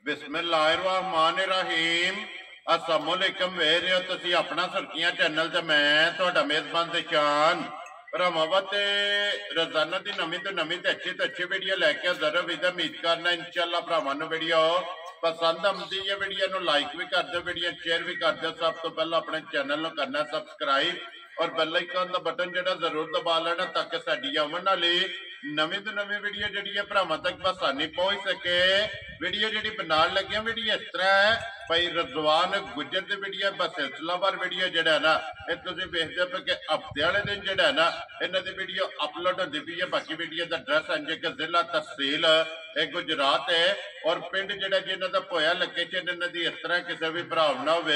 बिस्मिल्लाहिर्रहमानिर्रहीम अस्सलामुअलैकुम वेख रहे हो तुसी अपना सुर्खियां चैनल ते मैं तुहाडा मेजबान दिशान भरावां ते रोजाना दी नवीं तो अच्छी वीडियो लैके जरूर भी उम्मीद करना इंशाअल्लाह भरावां नूं वीडियो पसंद आती है। वीडियो नूं लाइक भी कर दो, वीडियो शेयर भी कर दो। सब तो पहला अपने चैनल नूं करना सबसक्राइब और बेल आइकन का बटन जो जरूर दबा लेना ताकि साडी आवन वाली नवीं तो नवीं वीडियो जी भरावां तक आसानी पहुंच सके। वीडियो जी बनाने लगे वीडियो इस तरह है भाई रजवान गुजर की वीडियो सिलसिलावार वीडियो जो है ना ये देखते पे कि हफ्ते वाले दिन जो है ना इन्हों की वीडियो अपलोड होती पी है। बाकी वीडियो का एड्रैस है कि जिला तहसील गुजरात है और पिंड जो जिन्हों का पोया लोकेशन इन्हों की इस तरह किसी भी भरा ना हो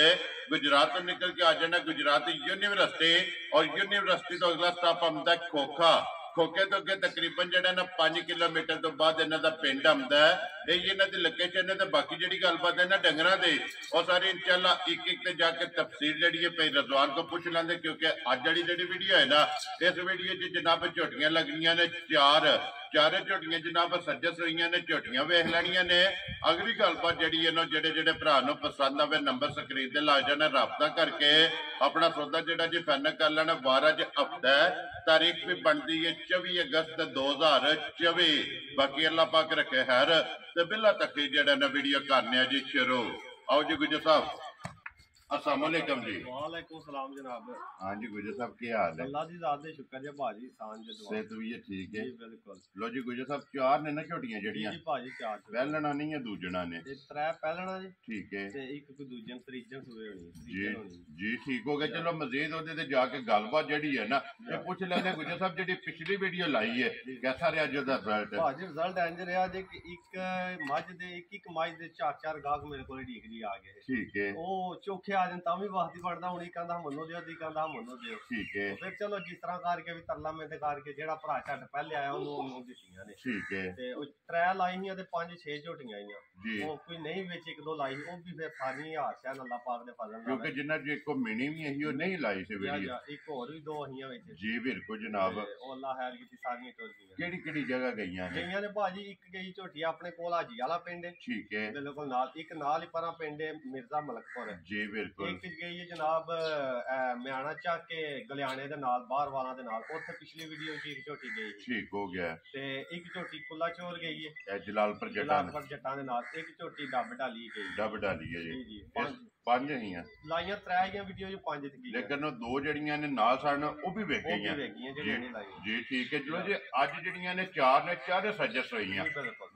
गुजरात तो निकल के आ जाना गुजरात यूनिवर्सिटी और यूनिवर्सिटी तो अगला स्टॉप आता खोखा। खोखे तो अगे तकरीबन जो 5 किलोमीटर तो बाद इन्हों का पिंड आता है। यही इन्हों की लोकेशन है। तो बाकी जी गलबात है ना डंगरां की और सारी इंशाअल्लाह एक एक जाके तफसील जी है भाई रजवान को पूछ लेंगे क्योंकि अज वाली जी वीडियो है ना इस वीडियो जनाब झोटियां लगनियां ने चारे झोटियां जनाब सजस हुई ने झोटियां वेख लैनियां ने। अगली गलबात जी जेडे भरा पसंद आवे नंबर स्क्रीन से ला जाना राबता करके अपना सौदा जो जी फाइनल कर लेना। 12 हफ्ता है तारीख भी बनती है 24 अगस्त 2024। बाकी अल्लाह पाक रखे खैर तो बिला तक जेड़ा ना वीडियो करने जी शुरू। आओ जी गुजर साहब अस्सलाम वालेकुम जी। वालेकुम सलाम जनाब। हाँ जी गुजर साहब की हाल है? अल्लाह दी ज़ात दे शुक्र है भाजी सांझ दुआ सेहत भी है ठीक है जी बिल्कुल। लो जी गुजर साहब चार ने ना झोटियां जड़ियां जी भाजी चार पहलना नहीं है दूजना ने ते त्रै पहलना जी ठीक है ते एक कोई दूजन त्रीजन सुवे होनी जी जी ठीक हो गया। चलो मजीद ओदे ते जाके गलबात जड़ी है ना ये पूछ लेने गुजर साहब जी पिछली वीडियो लाई है कैसा रहा जो रिजल्ट? भाजी रिजल्ट इंज रहा जे कि एक मझ दे एक मझ दे चार गाहक मेरे को डिग्री आ गए। ठीक है ओ चोखे आ जान तां भी वाहती पड़दा हुन एक कहंदा मनो दियो दी कहंदा मनो दियो। ठीक है फिर चलो जिस तरह करके भी तरला में करके जेड़ा भरा झट पहले आया ओनू दित्तियां ने। ठीक है ते ओ त्रै लाइयां ते 5-6 झोटियां आईयां जी ओ कोई नहीं विच एक दो लाई ओ भी फिर सारी हार से अल्लाह पाक दे फजल नाल क्योंकि जिन्ना जो एक मिनी भी है वो नहीं लाई सी वीडियो एक और भी दो आईयां विच जी बिल्कुल जनाब। ओ अल्लाह खैर कीती सारियां टुर गईयां। केड़ी जगह गईयां ने? गईयां ने भाजी एक गई झोटी अपने कोल हाजी वाला पिंड है ठीक है बिल्कुल नाल एक नाल ही परा पिंड है मिर्जा मलकपुर जी बिल्कुल। एक गई है जनाब म्याना झक के गलियाने दे नाल बाहर वाला दे नाल उत्थे पिछली वीडियो च एक झोटी गई ठीक हो गया ते एक झोटी कुल्ला चोर गई है जलालपुर जट्टां दे नाल एक झोटी डब डाली गई डब डाली है जी जी जी पांच ही लाइयां त्रै ही वीडियो च 5 थी लेकिन दो जड़ियां ने नाल सन वो भी वेख गईयां जी जी ठीक है। चलो जी अज जड़ियां ने चारे सजस हुई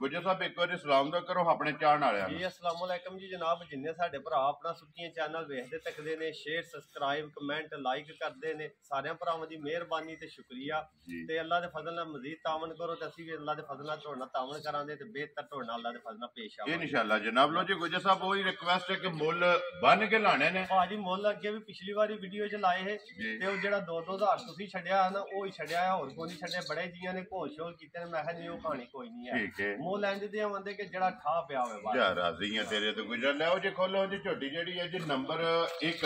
गुजर साहब एक बार सलाम दा करो अपने चाहण वालियां जी। अस्सलाम वालेकुम जी जनाब जिन्ने साडे भरा अपना सुर्खियां चैनल वेखदे तकदे ने शेयर सबसक्राइब कमेंट लाइक करदे ने सारे भरावां दी मेहरबानी ते शुक्रिया ते अल्लाह दे फजल नाल मजीद तावन करो ते असीं भी अल्लाह दे फजल नाल तुहाडे नाल तावन करांगे ते बेहतर तुहाडे नाल अल्लाह दे फजल नाल पेश आवांगे इंशाअल्लाह जनाब। लो जी गुजर साहब वही रिक्वेस्ट है कि मुल बन के लाने ने भाजी मुल अगे भी पिछली बारी वीडियो च लाए है ते ओ जेड़ा 2-2 हज़ार तुसीं छड्डिया है ना ओ ही छड्डिया है होर कोई नहीं छड्डिया। बड़े जियां ने घोल शोल कीते ने मैं कहा नहीं ओ कहानी कोई नहीं है ठीक है मुल इंज दे आंदे कि जेड़ा ठा पिया होवे बाहर जा राजी है तेरे तो गुजर ले जी खोलो जी झोटी जेड़ी है जी नंबर 1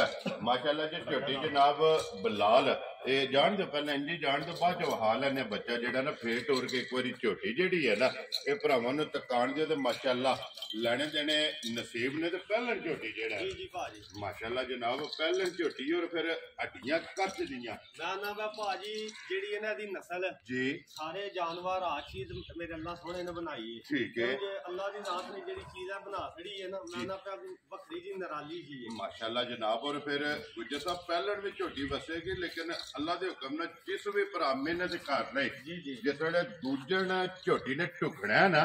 माशाल्लाह जी झोटी जनाब बिलाल ये जान दो पहले इंजी जान दो बाद जो हाल है बच्चा जेड़ा ना फेर टोर के एक बारी झोटी जेड़ी है ना ये भरावां नूं तकान दिओ ते माशाल्लाह लैने देने नसीब ने ते पहलन झोटी जेड़ा जी जी भाजी माशाल्लाह जनाब पहलन झोटी और फिर हड्डियां कस दियां ना भाजी जेड़ी इन्हां दी नस्ल जी सारे जानवर आ चीज मेरे अल्लाह सोने ने बनाई है ठीक है अल्लाह दी नाम ने जेड़ी चीज है बना छड़ी है ना मैं ना बकरी जी निराली जी है माशाल्लाह जनाब। और फिर गुजर साहब पहलन भी झोटी वसेगी लेकिन अल्लाह दे हुक्म नाल जिस भी भरा मेहनत कर रहे जिस वेले दूजन झोटी ने टुकना है ना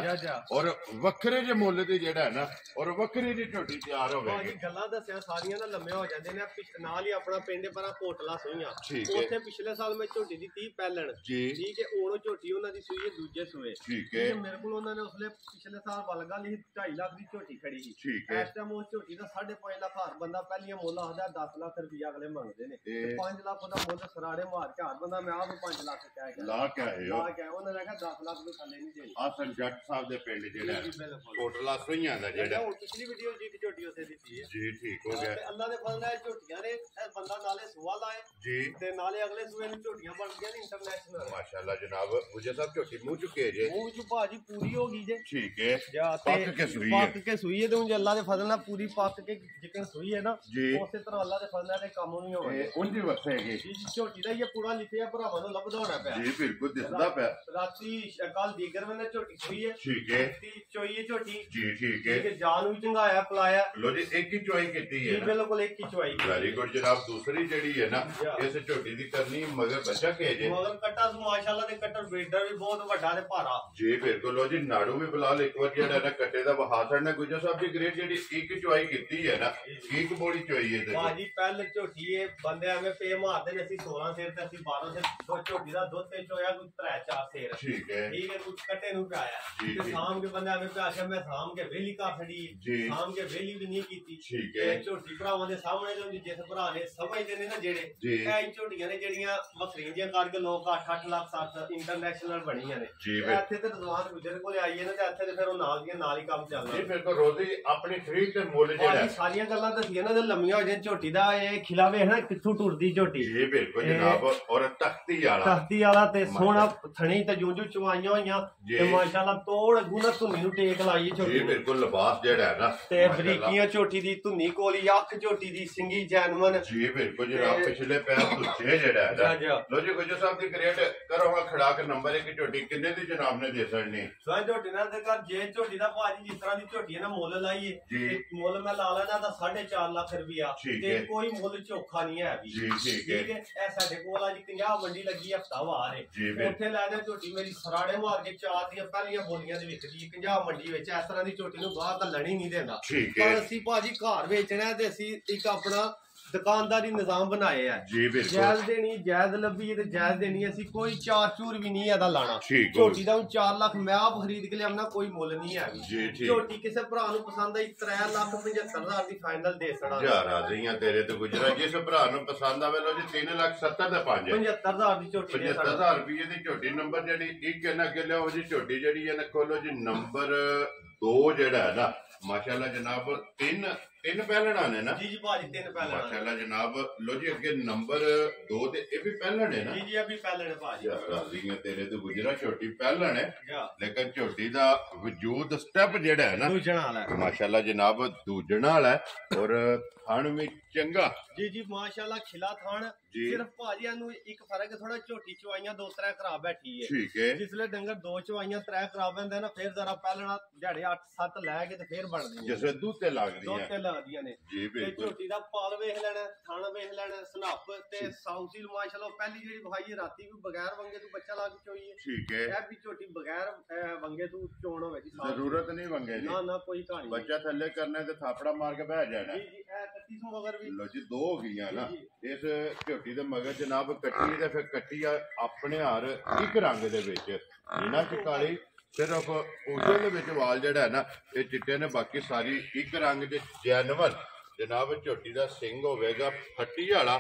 और वखरे जे मुल दी जेड़ा है ना और वखरी जी झोटी तैयार होवेगी। गल्लां दस्सिया सारियां ना लम्मे हो जांदे ने नाल ही अपना पिंड परा कोटला सोईयां उत्थे पिछले साल मैं झोटी दी 30 पहलन जी ठीक है हुण झोटी उन्हां दी सूई है दूजे सूए ठीक है मेरे कोल उन्हां ने उसले पिछले साल बलगा ली 2.5 लाख दी झोटी खड़ी सी ठीक है इस टाइम उस झोटी दा 5.5 लाख हर बंदा पहलियां मुल आखदा 10 लाख रुपया अगले मंगदे ने 5 लाख दा मुल ਸਰਾੜੇ ਮਾਰ ਕੇ ਹਰ ਬੰਦਾ ਮੈਂ ਆਪ 5 ਲੱਖ ਕਹਿ ਗਿਆ ਲਾ ਕੇ ਆਏ ਹੋ ਲਾ ਕੇ ਉਹਨਾਂ ਨੇ ਕਿਹਾ 10 ਲੱਖ ਤੋਂ ਥੱਲੇ ਨਹੀਂ ਦੇਣੀ ਆ ਸੰਜਟ ਸਾਹਿਬ ਦੇ ਪਿੰਡ ਜਿਹੜਾ ਜੀ ਬਿਲਕੁਲ ਕੋਟਲਾ ਸੋਈਆਂ ਦਾ ਜਿਹੜਾ ਹੁਣ ਪਿਛਲੀ ਵੀਡੀਓ ਜੀ ਦੀ ਝੋਟੀ ਉਸੇ ਦਿੱਤੀ ਹੈ ਜੀ ਠੀਕ ਹੋ ਗਿਆ ਤੇ ਅੱਲਾ ਦੇ ਫਜ਼ਲ ਨਾਲ ਝੋਟੀਆਂ ਨੇ ਇਹ ਬੰਦਾ ਨਾਲੇ ਸੂਆ ਲਾਏ ਜੀ ਤੇ ਨਾਲੇ ਅਗਲੇ ਸੂਏ ਨੂੰ ਝੋਟੀਆਂ ਬਣ ਗਈਆਂ ਨੇ ਇੰਟਰਨੈਸ਼ਨਲ ਮਾਸ਼ਾਅੱਲਾ ਜਨਾਬ ਗੁਜਰ ਸਾਹਿਬ ਝੋਟੀ ਮੂੰਹ ਚੁੱਕੇ ਜੇ ਮੂੰਹ ਚ ਭਾਜੀ ਪੂਰੀ ਹੋ ਗਈ ਜੇ ਠੀਕ ਹੈ ਜਾਂ ਪੱਕ ਕੇ ਸੂਈ ਹੈ ਪੱਕ ਕੇ ਸੂਈ ਹੈ ਤੇ ਹੁਣ ਅੱਲਾ ਦੇ ਫਜ਼ਲ ਨਾਲ ਪੂਰੀ ਪੱਕ ਕੇ ਜਿੱਕਣ ਸੂਈ ਹੈ ਨਾ ਜੀ ਉਸੇ ਤਰ੍ਹਾਂ ਅੱਲਾ ਦੇ ਫਜ਼ਲ ਨਾਲ ਤੇ ਕੰਮ ਨਹੀਂ ਹੋਣਾ ਇਹ ਉਂਝ ਵਸੇਗੀ ਜੀ ਝੋਟੀ ਦਾ ਇਹ ਪੂਰਾ ਲਿਖਿਆ ਭਰਾਵਾਂ ਨੂੰ ਲੱਭਦਾ ਹੋਣਾ ਪਿਆ ਜੀ ਬਿਲਕੁਲ ਦਿਸਦਾ ਪਿਆ ਰਾਤੀ ਕੱਲ ਦੀਗਰ ਵੇਲੇ ਝੋਟੀ ਸੂਈ ਹੈ ਠੀਕ ਹੈ ਤੀ ਚੋਈ ਹੈ ਝੋਟੀ ਜੀ ਠੀਕ ਤੇ ਹੈ ਜਾਨ ਵੀ ਚੰਗਾਇਆ ਪਲਾਇਆ ਲੋ ਜੀ ਇੱਕ ਹੀ ਚੋਈ ਕੀਤੀ ਜੀ ਹੈ ਨਾ ਬਿਲਕੁਲ ਇੱਕ ਹੀ ਚੋਈ ਵੈਰੀ ਗੁੱਡ ਜਨਾਬ ਦੂਸਰੀ ਜਿਹੜੀ ਹੈ ਨਾ ਇਸ ਝੋਟੀ ਦੀ ਕਰਨੀ ਮਗਰ ਬੱਚਾ ਕੇ ਜੇ ਮਗਰ ਕੱਟਾ ਮਾਸ਼ਾਅੱਲਾ ਦੇ ਕੱਟਰ ਵੇਡਰ ਵੀ ਬਹੁਤ ਵੱਡਾ ਤੇ ਭਾਰਾ ਜੀ ਬਿਲਕੁਲ ਲੋ ਜੀ ਨਾੜੂ ਵੀ ਫਿਲਹਾਲ ਇੱਕ ਵਾਰ ਜਿਹੜਾ ਨਾ ਕੱਟੇ ਦਾ ਵਹਾਸੜ ਨੇ ਗੁਜਰ ਸਾਹਿਬ ਦੀ ਗ੍ਰੇਡ ਜਿਹੜੀ ਇੱਕ ਚੁਆਈ ਕੀਤੀ ਹੈ ਨਾ ਇੱਕ ਬੋੜੀ ਚੁਆਈ ਹੈ ਦੇਖੋ ਭਾਜੀ ਪਹਿਲ ਝੋਟੀ ਇਹ ਬੰਦੇ ਐਵੇਂ ਪੇ ਮਾਰਦੇ ਨੇ ਅਸੀਂ 16 ਸੇਰ ਤੇ ਅਸੀਂ 12 ਸੇਰ ਦੋ ਝੋਟੀ ਦਾ ਦੁੱਧ ਤੇ ਚੋਇਆ ਕੋਈ 3-4 ਸੇਰ ਠੀਕ ਹੈ ਠੀਕ ਹੈ ਕੁਝ ਕੱਟੇ ਨੂੰ ਪਿਆਇਆ ਤੇ ਸ਼ਾਮ ਕੇ ਬੰਦੇ ਐਵੇਂ ਪਿਆਸ਼ਾ ਮੈਂ ਸ਼ਾਮ ਕੇ ਵੇਲੀ ਕਾ ਖੜੀ ਸ਼ਾਮ ਕੇ ਵੇਲੀ ਵੀ ਨਹੀਂ ਕੀਤੀ ਠੀਕ ਹੈ ਝੋਟੀ ਭਰਾਵਾਂ ਦੇ ਸਾਹਮਣੇ ਜੋ ਜਿਸ ਭਰਾ ਨੇ ਸਮਝਦੇ ਨੇ ਨਾ ਜਿਹੜੇ ਇਹ ਝੋਟੀਆਂ ਨੇ ਜਿਹੜੀਆਂ ਵੱਖਰੀਆਂ ਜਿਹੀਆਂ ਕਰਕੇ ਲੋਕ 8-8 ਲੱਖ 7 ਇੰਟਰਨੈਸ਼ਨਲ ਬਣੀਆਂ ਨੇ ਇੱਥੇ ਤੇ ਰਜ਼ਵਾਨ ਗੁਜਰ ਕੋਲੇ ਆਈਏ ਨਾ ਤੇ ਇੱਥੇ ਤੇ ਫਿਰ ਉਹ ਨਾਲ ਦੀਆਂ ਨਾਲ ਹੀ ਕੰਮ ਚੱਲਦਾ ਜੀ ਫਿਰ ਕੋ ਰੋਜ਼ੀ ਆਪਣੀ ਖਰੀਦ ਤੇ ਮੁੱਲ ਜਿਹੜਾ ਸਾਰੀਆਂ ਗੱਲਾਂ ਦੱਸੀਆਂ ਨਾ ਤੇ ਲੰਮੀਆਂ ਹੋ ਜਾਣ ਝੋਟੀ ਦਾ ਇਹ ਖਿਲਾ ਵੇਖ ਨਾ ਕਿੱਥੋਂ ਟੁਰਦੀ ਝੋਟੀ ਜੀ ਬਿਲਕੁਲ ਜਨਾਬ ਔਰ ਤਖਤੀ ਵਾਲਾ ਤੇ ਸੋਹਣਾ ਥਣੀ ਤੇ ਜੂੰਜੂ ਚਵਾਈਆਂ ਹੋਈਆਂ ਤੇ ਮਾਸ਼ਾਅੱਲਾ ਤੋੜ ਗੁਨਾ ਧੁੰਨੀ ਨੂੰ ਟੇਕ ਲਾਈ ਝੋਟੀ ਜੀ ਬਿਲਕੁਲ ਲਿਬਾਸ ਜਿਹੜਾ ਹੈ ਨਾ ਤੇ ਬਰੀਕੀਆਂ ਝੋਟੀ ਦੀ ਧੁੰਨੀ ਕੋਲੀ ਅੱਖ ਝੋਟੀ ਦੀ ਸਿੰਗੀ ਜੈਨਮਨ ਜੀ ਬਿਲਕੁਲ ਜਨਾਬ ਪਿਛਲੇ ਪੈਰ ਤੁੱਛੇ ਜਿਹੜਾ ਹੈ ਲੋ ਜੀ ਗੁਜਰ ਸਾਹਿਬ ਦੀ ਗ੍ਰੇਡ ਕਰੋ ਹਾਂ ਖੜਾ ਕੇ ਨੰਬਰ 1 ਝੋਟੀ ਕਿੰਨੇ ਦੀ ਜਨਾਬ ਨੇ ਦੇ ਸਕਣੀ ਸੋ ਝੋਟੀ ਨਾਲ ਦੇ ਘਰ ਜੇ ਝੋਟੀ ਦਾ ਭਾਜੀ ਜਿਸ ਤਰ੍ਹਾਂ ਦੀ ਝੋਟੀ ਨਾ ਮੁੱਲ ਲਾਈਏ ਤੇ ਮੁੱਲ ਮੈਂ ਲਾ ਲੈਣਾ ਤਾਂ 4.5 ਲੱਖ ਰੁਪਇਆ ਤੇ ਕੋਈ ਮੁੱਲ ਝੋਖਾ ਨਹੀਂ ਹੈ ਵੀ ਜੀ ਠੀਕ ਹੈ ਇਹ ਸਾਡੇ ਕੋਲ ਅੱਜ 50 ਮੰਡੀ ਲੱਗੀ ਹਫਤਾ ਵਾਰ ਹੈ ਉੱਥੇ ਲੈ ਦੇ ਝੋਟੀ ਮੇਰੀ ਸਰਾੜੇ ਮਾਰ ਕੇ 4 ਦੀਆਂ ਪਹਿਲੀਆਂ ਬੋਲੀਆਂ ਦੇ ਵਿਕਦੀ 50 ਮੰਡੀ ਵਿੱਚ ਇਸ ਤਰ੍ਹਾਂ ਦੀ ਝੋਟੀ ਨੂੰ ਬਾਹਰ ਤਾਂ ਲੈਣੀ ਨਹੀਂ ਦੇਣਾ ਪਰ ਅਸੀਂ ਭਾਜੀ ਘਰ ਵੇਚਣਾ ਤੇ ਅਸੀਂ ਇੱਕ ਆਪਣਾ ਦੁਕਾਨਦਾਰੀ ਨਿਜ਼ਾਮ ਬਣਾਏ ਆ ਜੀ ਬਿਲਕੁਲ ਜਾਇਜ਼ ਦੇਣੀ ਜਾਇਜ਼ ਲੱਭੀ ਤੇ ਜਾਇਜ਼ ਦੇਣੀ ਅਸੀਂ ਕੋਈ ਚਾਰ ਚੂਰ ਵੀ ਨਹੀਂ ਇਹਦਾ ਲਾਣਾ ਝੋਟੀ ਦਾ 4 ਲੱਖ ਮੈਂ ਆਪ ਖਰੀਦ ਕੇ ਲਿਆਉਣਾ ਕੋਈ ਮੁੱਲ ਨਹੀਂ ਹੈ ਝੋਟੀ ਕਿਸੇ ਭਰਾ ਨੂੰ ਪਸੰਦ ਆਈ 3,75,000 ਦੀ ਫਾਈਨਲ ਦੇ ਸੜਾ ਯਾਰ ਆ ਰਹੀਆਂ ਤੇਰੇ ਤੇ ਗੁਜਰਾ ਜਿਸ ਭਰਾ ਨੂੰ ਪਸੰਦ ਆਵੇ ਲੋ ਜੀ 3,70,000 ਦੇ 5 75,000 ਦੀ ਝੋਟੀ 75,000 ਰੁਪਏ ਦੀ ਝੋਟੀ ਨੰਬਰ ਜਿਹੜੀ ਇੱਕ ਇਹਨਾਂ ਅੱਗੇ ਲਿਆਓ ਜੀ ਝੋਟੀ ਜਿਹੜੀ ਹੈ ਨਾ ਖੋਲੋ ਜੀ ਨੰਬਰ 2 ਜਿਹੜਾ ਹੈ ਨਾ ਮਾਸ਼ਾਅੱਲਾ ਜਨਾਬ ਤਿੰਨ ਪਹਿਲਣਾ ਨੇ ਨਾ ਜੀ ਜੀ ਭਾਜੀ 3 ਪਹਿਲਣਾ ਮਾਸ਼ਾਅੱਲਾ ਜਨਾਬ ਲੋ ਜੀ ਅੱਗੇ ਨੰਬਰ 2 ਤੇ ਇਹ ਵੀ ਪਹਿਲਣ ਹੈ ਨਾ ਜੀ ਜੀ ਇਹ ਵੀ ਪਹਿਲਣ ਹੈ ਭਾਜੀ ਰਾਜ਼ੀਆਂ ਤੇਰੇ ਤੇ ਗੁਜਰਾ ਝੋਟੀ ਪਹਿਲਣ ਹੈ ਲੇਕਿਨ ਝੋਟੀ ਦਾ ਵਜੂਦ ਸਟੈਪ ਜਿਹੜਾ ਹੈ ਨਾ ਦੂਜਣਾ ਵਾਲਾ ਮਾਸ਼ਾਅੱਲਾ ਜਨਾਬ ਦੂਜਣਾ ਵਾਲਾ ਔਰ ਥਣ ਵੀ ਚੰਗਾ ਜੀ ਜੀ ਮਾਸ਼ਾਅੱਲਾ ਖਿਲਾ ਥਣ ਸਿਰਫ ਭਾਜੀ ਨੂੰ ਇੱਕ ਫਰਕ ਥੋੜਾ ਝੋਟੀ ਚਵਾਈਆਂ 2-3 ਖਰਾਬ ਬੈਠੀ ਹੈ ਠੀਕ ਹੈ ਜਿਸਲੇ ਡੰਗਰ 2 ਚਵਾਈਆਂ 3 ਖਰਾਬ ਹੁੰਦੇ ਨਾ ਫਿਰ ਜ਼ਰਾ ਪਹਿਲਣਾ ਝਾੜੇ 8-7 ਲੈ ਕੇ ਤੇ ਫਿਰ ਬਣਦੀਆਂ ਜਿਵੇਂ ਦੁੱਧ ਤੇ ਲੱਗਦੀਆਂ ਦੁੱਧ ਤੇ ਲੱਗਦੀਆਂ ਨੇ ਜੀ ਬਿਲਕੁਲ ਝੋਟੀ ਦਾ ਪਾਲ ਵੇਖ ਲੈਣਾ ਥਣ ਵੇਖ ਲੈਣਾ ਸਨੱਪ ਤੇ ਸਾਊਸੀਲ ਮਾਸ਼ਾਅੱਲਾ ਪਹਿਲੀ ਜਿਹੜੀ ਵਿਖਾਈ ਹੈ ਰਾਤੀ ਵੀ ਬਗੈਰ ਵੰਗੇ ਤੋਂ ਬੱਚਾ ਲਾ ਕੇ ਚੋਈ ਹੈ ਠੀਕ ਹੈ ਇਹ ਵੀ ਝੋਟੀ ਬਗੈਰ ਵੰਗੇ ਤੋਂ ਚੋਣ ਹੋਵੇ ਜੀ ਜ਼ਰੂਰਤ ਨਹੀਂ ਵੰਗੇ ਦੀ ਨਾ ਕੋਈ ਕਹਾਣੀ ਬੱਚਾ ਥੱਲੇ ਕਰਨਾ ਤੇ ਥਾਪੜਾ ਮਾਰ ਕੇ ਬਹਿ ਜਾਣਾ ਜੀ ਜੀ ਇਹ 31 ਮਗਰ ਵੀ ਲੋ ਜੀ 2 ਹੋ ਗਈਆਂ ਨਾ ਇਸ ਝੋਟੀ ਦੇ ਮਗਰ ਜਨਾਬ ਕੱਟੀ ਤੇ ਫਿਰ ਕੱਟੀ ਆਪਣੇ ਹਾਰ ਇੱਕ ਰੰਗ ਦੇ ਵਿੱਚ ਇਹਨਾਂ ਚ ਕਾਲੀ ਸਿਰਫ ਉਹਦੇ ਦੇ ਵਿੱਚ ਵਾਲ ਜਿਹੜਾ ਹੈ ਨਾ ਇਹ ਚਿੱਟੇ ਨੇ ਬਾਕੀ ਸਾਰੀ ਇੱਕ ਰੰਗ ਦੇ ਜੈਨਵਨ ਜਨਾਬ ਝੋਟੀ ਦਾ ਸਿੰਘ ਹੋਵੇਗਾ ਫੱਟੀ ਵਾਲਾ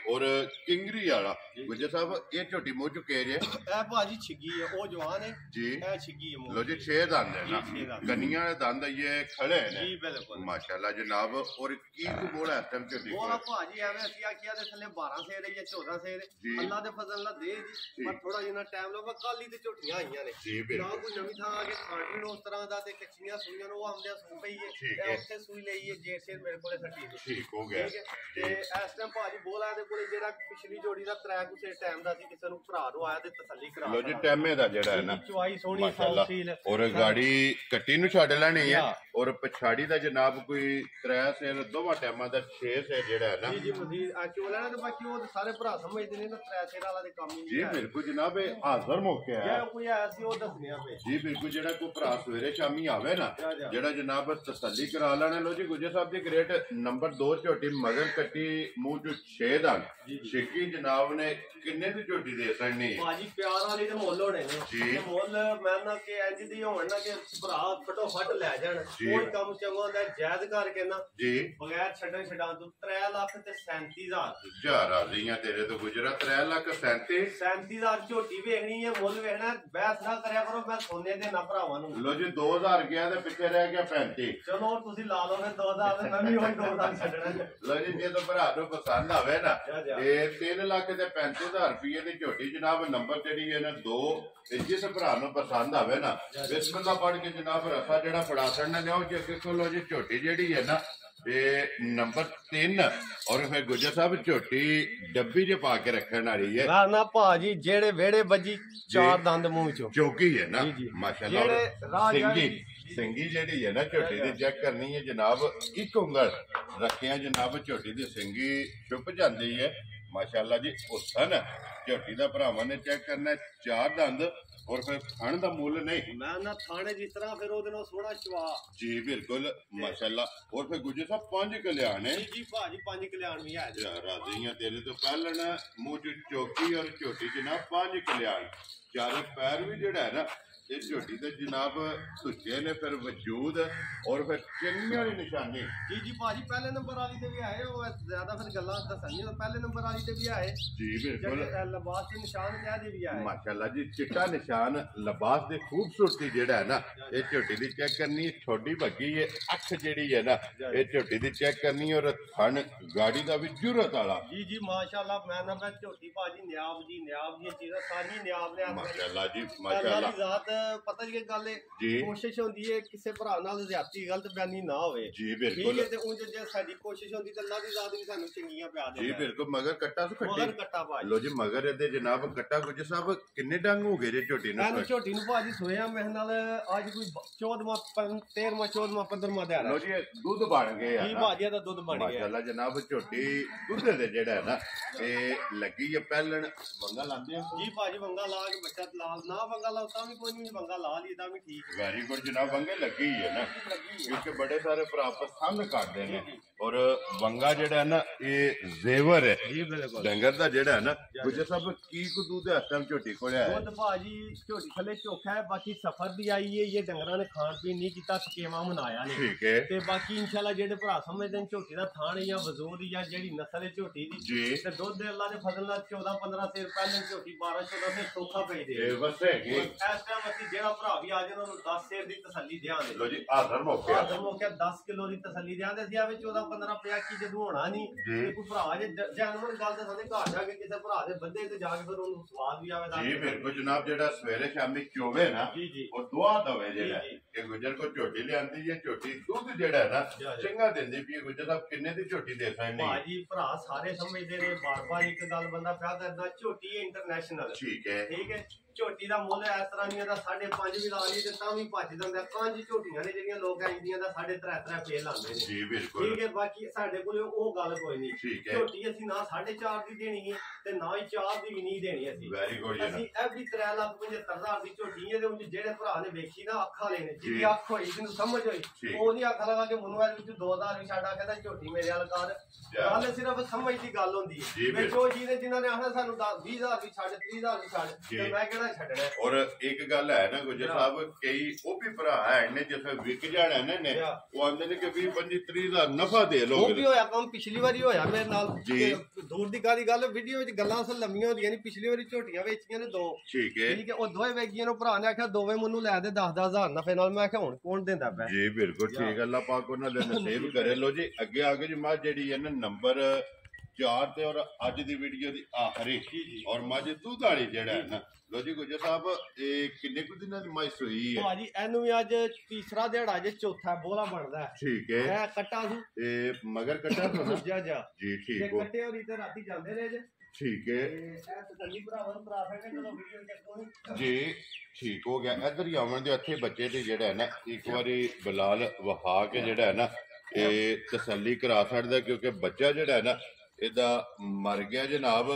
ਔਰ ਕਿੰਗਰੀ ਵਾਲਾ ਗੁਜਰ ਸਾਹਿਬ ਇਹ ਝੋਟੀ ਮੂੰਹ ਚੁੱਕੇ ਜੇ ਇਹ ਭਾਜੀ ਛਿੱਗੀ ਹੈ ਉਹ ਜਵਾਨ ਹੈ ਜੀ ਇਹ ਛਿੱਗੀ ਹੈ ਲੋ ਜੀ 6 ਦੰਦ ਹੈ ਨਾ ਕੰਨੀਆਂ ਦੇ ਦੰਦ ਇਹ ਖੜੇ ਨੇ ਜੀ ਬਿਲਕੁਲ ਮਾਸ਼ਾਅੱਲਾ ਜਨਾਬ ਔਰ ਕੀ ਬੋਲਾ ਹੈ ਤਮ ਝੋਟੀ ਉਹ ਭਾਜੀ ਐਵੇਂ ਅਸੀਂ ਆਖਿਆ ਦੇ ਥੱਲੇ 12 ਸੇਰ ਜਾਂ 14 ਸੇਰ ਅੱਲਾ ਦੇ ਫਜ਼ਲ ਨਾਲ ਦੇ ਜੀ ਪਰ ਥੋੜਾ ਜਿਹਾ ਟਾਈਮ ਲੱਗਦਾ ਕਾਲੀ ਤੇ ਝੋਟੀਆਂ ਆਈਆਂ ਨੇ ਜੀ ਨਾ ਕੋਈ ਨਵੀਂ ਥਾਂ ਆ ਕੇ ਖਾਣ ਨੂੰ ਉਸ ਤਰ੍ਹਾਂ ਦਾ ਤੇ ਕੱਚੀਆਂ ਸੂਈਆਂ ਨੂੰ ਆਉਂਦਿਆਂ ਸੂ ਪਈ ਹੈ ਉੱਥੇ ਸੂਈ ਲਈ ਹੈ ਜੇਰ ਸੇਰ ਮੇਰੇ ਕੋਲੇ ਸੱਟੀ ਠੀਕ ਹੋ ਗਿਆ ਤੇ ਇਸ ਟਾਈਮ ਭਾਜੀ ਬੋਲਾ ਦੇ ਕੋਲੇ ਜਿਹੜਾ ਪਿਛਲੀ ਜੋੜੀ ਦਾ ਟਰੈਕ ਉਸੇ ਟਾਈਮ ਦਾ ਸੀ ਕਿਸੇ ਨੂੰ ਭਰਾ ਨੂੰ ਆਇਆ ਤੇ ਤਸੱਲੀ ਕਰਾ ਲੋ ਜੀ ਟੈਮੇ ਦਾ ਜਿਹੜਾ ਹੈ ਨਾ ਚੁਆਈ ਸੋਹਣੀ ਫੌਸੀਲ ਔਰ ਗਾੜੀ ਕੱਟੀ ਨੂੰ ਛੱਡ ਲੈਣੀ ਹੈ ਔਰ ਪਛਾੜੀ ਦਾ ਜਨਾਬ ਕੋਈ 3 ਸੇਰ ਦੋਵਾਂ ਟਾਈਮਾਂ ਦਾ 6 ਸੇਰ ਜਿਹੜਾ ਹੈ ਨਾ ਜੀ ਜੀ ਮਜ਼ੀਦ ਆ ਚੋਲਾ ਤੇ ਬਾਕੀ ਉਹ ਸਾਰੇ ਭਰਾ ਸਮਝਦੇ ਨੇ ਨਾ 3 ਸੇਰ ਵਾਲਾ ਦੇ ਕੰਮ ਹੀ ਜੀ ਬਿਲਕੁਲ ਜਨਾਬ ਇਹ ਹਾਜ਼ਰ ਮੌਕੇ ਹੈ ਜੇ ਕੋਈ ਆਇਆ ਸੀ ਉਹ ਦੱਸਣਿਆ ਪਏ ਜੀ ਬਿਲਕੁਲ ਜਿਹੜਾ ਕੋਈ ਭਰਾ ਸਵੇਰੇ ਸ਼ਾਮੀ ਆਵੇ ਨਾ ਜਿਹੜਾ ਜਨਾਬ ਤਸੱਲੀ ਕਰਾ ਲੈਣਾ ਲੋ ਜੀ ਗੁਜਰ ਸਾਹਿਬ ਦੀ ਗ੍ਰੇਟ ਨੰਬਰ 2 ਝੋਟੀ ਮਗਰ ਕੱਟੀ ਮੂੰਹ ਚ 6 ਦਾ ਛੇਕੀ ਜਨਾਬ ਨੇ ਕਿੰਨੇ ਦੀ ਝੋਟੀ ਦੇ ਸਕਣੀ ਭਾਜੀ ਪਿਆਰ ਵਾਲੀ ਤੇ ਮੁੱਲ ਹੋਣੇ ਨੇ ਜੀ ਮੁੱਲ ਮੈਂ ਨਾ ਕਿ ਇੰਜ ਦੀ ਹੋਣ ਨਾ ਕਿ ਭਰਾ ਫਟੋ ਫਟ ਲੈ ਜਾਣ ਕੋਈ ਕੰਮ ਚੰਗਾ ਹੁੰਦਾ ਜਾਇਜ਼ ਕਰਕੇ ਨਾ ਜੀ ਬਗੈਰ ਛੱਡਣ ਛਡਾਉਣ ਤੋਂ 3,37,000 ਦੀ ਜਾ ਰਾਜ਼ੀਆਂ ਤੇਰੇ ਤੋਂ ਗੁਜਰਾ 3,37,000 ਝੋਟੀ ਵੇਖਣੀ ਹੈ ਮੁੱਲ ਵੇਖਣਾ ਬਹਿਸ ਨਾ ਕਰਿਆ ਕਰੋ ਮੈਂ ਸੋਨੇ ਦੇ ਨਾ ਭਰਾਵਾਂ ਨੂੰ ਲੋ ਜੀ 2000 ਗਿਆ ਤੇ ਪਿੱਛੇ ਰਹਿ ਗਿਆ 35 ਚਲੋ ਤੁਸੀਂ ਲਾ ਲਓਗੇ 2000 ਤੇ ਮੈਂ ਵੀ ਹੁਣ 2000 ਛੱਡਣਾ ਲੋ ਜੀ ਜੇ ਤਾਂ ਭਰਾ ਨੂੰ ਪਸੰਦ ਆਵੇ ਨਾ ਇਹ 3,35,000 ਰੁਪਏ ਦੀ ਝੋਟੀ ਜਨਾਬ ਨੰਬਰ ਜਿਹੜੀ ਹੈ ਨਾ 2 ਤੇ ਜਿਸ ਭਰਾ ਨੂੰ ਪਸੰਦ ਆਵੇ ਨਾ ਬਿਸਮਿਲ੍ਲਾ ਪੜ੍ਹ ਕੇ ਜਨਾਬ ਰਸਾ ਜਿਹੜਾ ਫੜਾ ਛੱਡਣਾ ਲਿਆਓ ਜੇ ਕਿਸੇ ਕੋਲ ਜੀ ਝੋਟੀ ਜਿਹੜੀ ਹੈ ਨਾ ਇਹ ਨੰਬਰ 3 ਔਰ ਫਿਰ ਗੁੱਜਰ ਸਾਹਿਬ ਝੋਟੀ ਡੱਬੀ 'ਚ ਪਾ ਕੇ ਰੱਖਣ ਵਾਲੀ ਹੈ ਨਾ ਭਾਜੀ ਜਿਹੜੇ ਵਿਹੜੇ ਵੱਜੀ 4 ਦੰਦ ਮੂੰਹ ਚੋਂ ਚੌਕੀ ਹੈ ਨਾ ਮਾਸ਼ਾਅੱਲਾ ਸਿੰਗੀ ਜਿਹੜੀ ਹੈ ਨਾ ਝੋਟੀ ਦੀ ਚੈੱਕ ਕਰਨੀ ਹੈ ਜਨਾਬ ਇੱਕ ਉਂਗਲ ਰੱਖਿਆ ਜਨਾਬ ਝੋਟੀ ਦੀ ਸਿੰਗੀ ਛੁਪ ਜਾਂਦੀ ਹੈ ਮਾਸ਼ਾਅੱਲਾ ਜੀ ਹੁਸਨ ਝੋਟੀ ਦਾ ਭਰਾਵਾਂ ਨੇ ਚੈੱਕ ਕਰਨਾ 4 ਦੰਦ ਔਰ ਫਿਰ ਥਣ ਦਾ ਮੁੱਲ ਨਹੀਂ ਮੈਂ ਨਾ ਥਾਣੇ ਜਿਸ ਤਰ੍ਹਾਂ ਫਿਰ ਉਹਦੇ ਨਾਲ ਸੋਹਣਾ ਚਵਾ ਜੀ ਬਿਲਕੁਲ ਮਾਸ਼ਾਅੱਲਾ ਔਰ ਫਿਰ ਗੁੱਜਰ ਸਾਹਿਬ 5 ਕਲਿਆਣ ਹੈ ਜੀ ਭਾਜੀ 5 ਕਲਿਆਣ ਵੀ ਹੈ ਰਾਜ਼ੀਆਂ ਤੇਰੇ ਤੋਂ ਪਹਿਲਣਾ ਮੂੰਹ ਚ ਚੌਕੀ ਔਰ ਝੋਟੀ ਜਨਾਬ 5 ਕਲਿਆਣ ਚਾਰੇ ਪੈਰ ਵੀ ਜਿਹੜਾ ਹੈ ਨਾ ਇਹ ਝੋਟੀ ਦੇ ਜਨਾਬ ਸੁੱਚੇ ਨੇ ਫਿਰ ਵਜੂਦ ਔਰ ਫਿਰ ਚੰਗੀਆਂ ਵਾਲੀ ਨਿਸ਼ਾਨੀ ਜੀ ਭਾਜੀ ਪਹਿਲੇ ਨੰਬਰ ਵਾਲੀ ਤੇ ਵੀ ਆਏ ਉਹ ਜ਼ਿਆਦਾ ਫਿਰ ਗੱਲਾਂ ਦੱਸਣੀਆਂ ਪਹਿਲੇ ਨੰਬਰ ਵਾਲੀ ਤੇ ਵੀ ਆਏ ਜੀ ਬਿਲਕੁਲ ਲਿਬਾਸ ਦੇ ਨਿਸ਼ਾਨ ਕਿਆ ਦੇ ਵੀ ਆਏ ਮਾਸ਼ਾਅੱਲਾ ਜੀ ਚਿੱਟਾ ਨਿਸ਼ਾਨ ਲਿਬਾਸ ਦੀ ਖੂਬਸੂਰਤੀ ਜਿਹੜਾ ਹੈ ਨਾ ਇਹ ਝੋਟੀ ਦੀ ਚੈੱਕ ਕਰਨੀ ਥੋੜੀ ਭੱਗੀ ਹੈ ਅੱਖ ਜਿਹੜੀ ਹੈ ਨਾ ਇਹ ਝੋਟੀ ਦੀ ਚੈੱਕ ਕਰਨੀ ਔਰ ਥਣ ਗਾੜੀ ਦਾ ਵੀ ਜੁਰਤ ਵਾਲਾ ਜੀ ਮਾਸ਼ਾਅੱਲਾ ਮੈਂ ਝੋਟੀ ਭਾਜੀ ਨਿਆਬ ਦੀਆਂ ਚੀਜ਼ਾਂ ਸਾਰੀਆਂ ਨਿਆਬ ਨੇ ਮਾਸ਼ਾਅੱਲਾ ਜੀ ਮਾਸ਼ਾਅੱਲਾ ਪਤਾ ਜੀ ਗੱਲ ਹੈ ਕੋਸ਼ਿਸ਼ ਹੁੰਦੀ ਹੈ ਕਿਸੇ ਭਰਾ ਨਾਲ ਜ਼ਿਆਦਤੀ ਗਲਤ ਬਿਆਨੀ ਨਾ ਹੋਵੇ ਜੀ ਬਿਲਕੁਲ ਠੀਕ ਹੈ ਤੇ ਉਂਝ ਜੇ ਸਾਡੀ ਕੋਸ਼ਿਸ਼ ਹੁੰਦੀ ਤਾਂ ਅੱਲਾਹ ਦੀ ਜ਼ਾਤ ਵੀ ਸਾਨੂੰ ਚੰਗੀਆਂ ਪਿਆ ਦੇ ਜੀ ਬਿਲਕੁਲ ਮਗਰ ਕੱਟਾ ਤੋਂ ਮਗਰ ਕੱਟਾ ਭਾਜੀ ਲੋ ਜੀ ਮਗਰ ਇਹਦੇ ਜਨਾਬ ਕੱਟਾ ਗੁੱਜਰ ਸਾਹਿਬ ਕਿੰਨੇ ਡੰਗ ਹੋ ਗਏ ਜੇ ਝੋਟੀ ਨੂੰ ਮੈਂ ਝੋਟੀ ਨੂੰ ਭਾਜੀ ਸੋਇਆ ਮੇਰੇ ਨਾਲ ਅੱਜ ਕੋਈ 14ਵਾਂ 13ਵਾਂ 14ਵਾਂ 15ਵਾਂ ਦਿਹਾੜਾ ਲੋ ਜੀ ਦੁੱਧ ਬਣ ਗਏ ਆ ਜੀ ਭਾਜੀ ਦਾ ਦੁੱਧ ਬਣ ਗਿਆ ਮਾਸ਼ਾਅੱਲਾ ਜਨਾਬ ਝੋਟੀ ਦੁੱਧ ਦੇ ਜਿਹੜਾ ਹੈ ਨਾ ਇਹ ਲੱਗੀ ਹੈ ਪਹਿਲਣ ਵੰਗਾ ਲਾਉਂਦੇ ਆ ਜੀ ਭਾਜੀ ਵੰਗਾ ਲਾ ਕੇ ਬੱਚਾ ਲਾਲ ਨਾ ਵੰਗਾ ਲਾਓ ਤਾਂ ਵੀ ਕੋਈ ਨਹੀਂ ਵੰਗਾ ਲਾ ਲਈ ਤਾਂ ਵੀ ਠੀਕ ਵੈਰੀ ਗੁੱਡ ਜਨਾਬ ਵੰਗੇ ਲੱਗੀ ਹੈ ਨਾ ਕਿਉਂਕਿ ਬੜੇ ਸਾਰੇ ਭਰਾ ਪਸੰਦ ਕਰਦੇ ਨੇ ਔਰ ਵੰਗਾ ਜਿਹੜਾ ਹੈ ਨਾ ਇਹ ਜ਼ੇਵਰ ਹੈ ਜੀ ਬਿਲਕੁਲ ਡੰਗਰ ਦਾ ਜਿਹੜਾ ਹੈ ਨਾ ਗੁੱਜਰ ਸਾਹਿਬ ਕੀ ਕੁ ਦੁੱਧ ਇਸ ਟਾਈਮ ਝੋਟੀ ਕੋਲ ਆਇਆ ਦੁੱਧ ਭਾਜੀ ਝੋਟੀ ਥੱਲੇ ਚੋਖਾ ਹੈ ਬਾਕੀ ਸਫਰ ਦੀ ਆਈ ਹੈ ਇਹ ਡੰਗਰਾਂ ਨੇ ਖਾਣ ਪੀਣ ਨਹੀਂ ਕੀਤਾ ਸਕੇਮਾ ਮਨਾਇਆ ਨੇ ਠੀਕ ਹੈ ਤੇ ਬਾਕੀ ਇਨਸ਼ਾਅੱਲਾ ਜਿਹੜੇ ਭਰਾ ਸਮਝਦੇ ਨੇ ਝੋਟੀ ਦਾ ਥਾਣ ਜਾਂ ਵਜ਼ੂਦ ਜਾਂ ਜਿਹੜੀ ਨਸਲ ਹੈ ਝੋਟੀ ਦੀ ਤੇ ਦੁੱਧ ਦੇ ਅੱਲਾ ਦੇ ਫਜ਼ਲ ਨਾਲ 14-15 ਸਿਰ ਪਹਿਲੇ ਝੋਟੀ 12-14 ਸਿਰ ਸੌਖਾ ਪਈ ਦੇ ਇਹ ਵਸੇਗੀ ਇਸ ਟਾਈਮ ਅਸੀਂ ਜਿਹੜਾ ਭਰਾ ਵੀ ਆ ਜਾਏ ਉਹਨਾਂ ਨੂੰ 10 ਸਿਰ ਦੀ ਤਸੱਲੀ ਦਿਆਂਗੇ ਲੋ ਜੀ ਆਦਰ ਮੌਕੇ 10 ਕਿਲੋ ਦੀ ਤਸੱਲੀ ਦਿਆਂਗੇ ਅਸੀਂ ਆਵੇ 14-15 ਪਿਆ ਕੀ ਜਦੋਂ ਹੋਣਾ ਨਹੀਂ ਤੇ ਕੋਈ ਭਰਾ ਜੇ ਜਾਨਵਰ ਗੱਲ ਤਾਂ ਸਾਡੇ ਘਰ ਜਾ ਕੇ ਕਿਸੇ ਭਰਾ ਦੇ ਬੰਦੇ ਤੇ ਜਾ ਕੇ ਫਿਰ ਉਹਨੂੰ ਸਵਾਦ ਵੀ ਆਵੇ ਜੀ ਬਿਲਕੁਲ ਜਨਾਬ ਜਿਹੜਾ ਸਵੇਰੇ ਸ਼ਾਮੀ ਚੋਵੇ ਨਾ ਉਹ ਦੁਆ ਦਵੇ ਜਿਹੜਾ ਕਿ ਗੁਜਰ ਕੋ ਝੋਟੀ ਲਿਆਂਦੀ ਹੈ ਝੋਟੀ ਦੁੱਧ ਜਿਹੜਾ ਹੈ ਨਾ ਚੰਗਾ ਦਿੰਦੀ ਵੀ ਗੁਜਰ ਸਾਹਿਬ ਕਿੰਨੇ ਦੀ ਝੋਟੀ ਦੇ ਸਕਦੇ ਭਾਜੀ ਭਰਾ ਸਾਰੇ ਸਮਝਦੇ ਨੇ ਬਾਰ-ਬਾਰ ਇੱਕ ਗੱਲ ਬੰਦਾ ਪਿਆ ਕਰਦਾ ਝੋਟੀ ਇੰਟਰਨੈਸ਼ਨਲ ਠੀਕ ਹੈ ਝੋਟੀ ਦਾ ਮੁੱਲ ਇਸ ਤਰ੍ਹਾਂ ਨਹੀਂ ਦਾ 5.5 ਵੀ ਲਾ ਲਈ ਤੇ ਤਾਂ ਵੀ ਭੱਜ ਜਾਂਦਾ 5 ਝੋਟੀਆਂ ਨੇ ਜਿਹੜੀਆਂ ਲੋਕ ਆਈਆਂ ਦਾ 3.5 ਫੇਲ ਲਾਉਂਦੇ ਨੇ ਜੀ ਬਿਲਕੁਲ ਠੀਕ ਹੈ ਬਾਕੀ ਸਾਡੇ ਕੋਲ ਉਹ ਗੱਲ ਕੋਈ ਨਹੀਂ ਝੋਟੀ ਅਸੀਂ ਨਾ 4.5 ਦੀ ਦੇਣੀ ਹੈ ਤੇ ਨਾ ਹੀ 4 ਦੀ ਵੀ ਨਹੀਂ ਦੇਣੀ ਅਸੀਂ ਵੈਰੀ ਗੁੱਡ ਅਸੀਂ ਐਵਰੀ 3,75,000 ਦੀ ਝੋਟੀ ਹੈ ਦੇ ਵਿੱਚ ਜਿਹੜੇ ਭਰਾ ਨੇ ਵੇਖੀ ਨਾ ਅੱਖਾਂ ਲੈਣੇ ਜਿਹਦੀ ਅੱਖ ਹੋਈ ਜਿਹਨੂੰ ਸਮਝ ਹੋਈ ਉਹ ਨਹੀਂ ਅੱਖ ਲਗਾ ਕੇ ਮੈਨੂੰ ਇਹਦੇ ਵਿੱਚ 2,000 ਵੀ ਛੱਡਾ ਕਹਿੰਦਾ ਝੋਟੀ ਮੇਰੇ ਵਾਲ ਕਰ ਗੱਲ ਸਿਰਫ ਸਮਝ ਦੀ ਗੱਲ ਹੁੰਦੀ ਹੈ ਵਿੱਚ ਉਹ ਜਿਹਨੇ ਜਿਨ੍ਹਾਂ ਨੇ ਆਖਣਾ ਸਾਨੂੰ 20,000 ਵੀ ਛੱਡ 30,000 ਵੀ ਛੱਡ ਤੇ ਮੈਂ ਕਿਹੜਾ ਛੱਡਣਾ ਔਰ ਇੱਕ ਗੱਲ ਹੈ ਨਾ ਗੁਜਰ ਸਾਹਿਬ ਕਈ ਉਹ ਵੀ ਭਰਾ ਹੈ ਨੇ ਜਿਵੇਂ ਵਿਕ ਜਾਣਾ ਨੇ ਉਹ ਆਂਦੇ ਨੇ ਕਿ 20-25-30,000 ਨਫਾ ਦੇ ਲੋਗੇ ਉਹ ਵੀ ਹੋਇਆ ਕੰਮ ਪਿਛਲੀ ਵਾਰੀ ਹੋਇਆ ਮੇਰੇ ਨਾਲ ਦੂਰ ਦੀ ਗੱਲ ਵੀਡੀਓ ਵਿੱਚ ਗੱਲਾਂ ਅਸਲ ਲੰਮੀਆਂ ਹੁੰਦੀਆਂ ਨਹੀਂ ਪਿਛਲੀ ਵਾਰੀ ਝੋਟੀਆਂ ਵੇਚੀਆਂ ਨੇ 2 ਠੀਕ ਹੈ ਉਹ ਦੋਵੇਂ ਵੇਚੀਆਂ ਨੂੰ ਭਰਾ ਨੇ ਆਖਿਆ ਦੋਵੇਂ ਮੈਨੂੰ ਲੈ ਦੇ 10,000 ਨਫੇ ਨਾਲ ਮੈਂ ਆਖਿਆ ਹੁਣ ਕੌਣ ਦਿੰਦਾ ਪੈ ਜੀ ਬਿਲਕੁਲ ਠੀਕ ਅੱਲਾ ਪਾਕ ਉਹਨਾਂ ਦੇ ਨਸੀਬ ਕਰੇ ਲੋ ਜੀ ਅੱਗੇ ਆ ਗਏ ਜੀ ਮੱਝ ਜਿਹੜੀ ਹੈ ਨਾ ਨੰਬਰ 4 ਤੇ ਔਰ ਅੱਜ ਦੀ ਵੀਡੀਓ ਦੀ ਆਖਰੀ ਔਰ ਮੱਝ ਦੁੱਧ ਵਾਲੀ ਜਿਹੜਾ ਹੈ ਨਾ ਲੋ ਜੀ ਗੁਜਰ ਸਾਹਿਬ ਇਹ ਕਿੰਨੇ ਕੁ ਦਿਨਾਂ ਦੀ ਮੱਝ ਹੋਈ ਹੈ ਭਾਜੀ ਇਹਨੂੰ ਵੀ ਅੱਜ ਤੀਸਰਾ ਦਿਹਾੜਾ ਜੇ ਚੌਥਾ ਬੋਲਾ ਬਣਦਾ ਠੀਕ ਹੈ ਇਹ ਕੱਟਾ ਸੀ ਇਹ ਮਗਰ ਕੱਟਾ ਤੋਂ ਜਾ ਜੀ ਠੀਕ ਹੋ ਕੱਟੇ ਹੋਰੀ ਤੇ ਰਾਤੀ ਜਾਂਦੇ ਰਹੇ ਜੇ ਠੀਕ ਹੈ ਇਹ ਤਸੱਲੀ ਭਰਾਵਾਂ ਨੂੰ ਭਰਾ ਸਕਦੇ ਚਲੋ ਵੀਡੀਓ ਚੱਕੋ ਜੀ ਠੀਕ ਹੋ ਗਿਆ ਇੱਧਰ ਹੀ ਆਉਣ ਦੇ ਇੱਥੇ ਬੱਚੇ ਤੇ ਜਿਹੜਾ ਹੈ ਨਾ ਇੱਕ ਵਾਰੀ ਬਲਾਲ ਵਹਾ ਕੇ ਜਿਹੜਾ ਹੈ ਨਾ ਇਹ ਤਸੱਲੀ ਕਰਾ ਸਕਦਾ ਕਿਉਂਕਿ ਬੱਚਾ ਜਿਹੜਾ ਹੈ ਨਾ ਇਹਦਾ ਮਰ ਗਿਆ ਜਨਾਬ